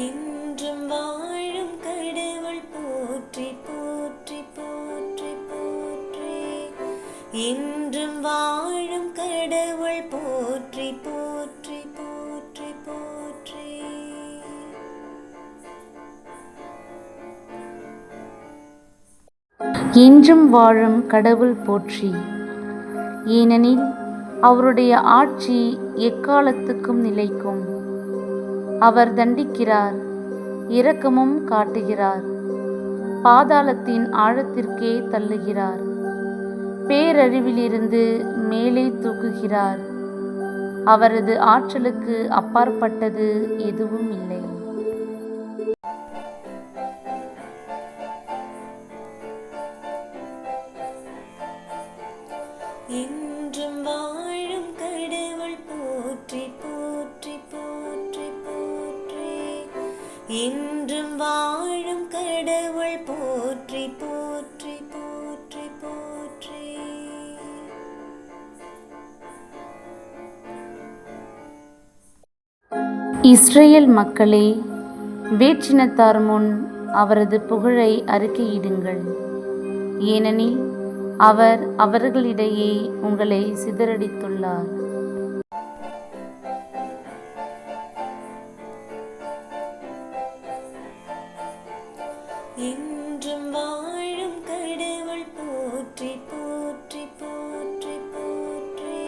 என்றும் வாழும் கடவுள் போற்றி போற்றி போற்றி போற்றி. என்றும் வாழும் கடவுள் போற்றி போற்றி போற்றி போற்றி. என்றும் வாழும் கடவுள் போற்றி. ஏனெனில் அவருடைய ஆட்சி எக்காலத்துக்கும் நிலைக்கும். அவர் தண்டிக்கிறார், இரக்கமும் காட்டுகிறார், பாதாளத்தின் ஆழத்திற்கே தள்ளுகிறார், பேரழிவிலிருந்து மேலே தூக்குகிறார். அவரது ஆற்றலுக்கு அப்பாற்பட்டது எதுவும் இல்லை. என்றும் வாழும் கடவுள் போற்றி போற்றி போற்றி போற்றி. என்றும் வாழும் கடவுள் போற்றி போற்றி போற்றி போற்றி. இஸ்ரேல் மக்களே, வேற்றினத்தார் முன் அவரது புகழை அறிக்கையிடுங்கள். ஏனெனில் அவர் அவர்களிடையே உங்களை சிதறடித்துள்ளார். என்றும் வாழும் கடவுள் போற்றி போற்றி போற்றி போற்றி.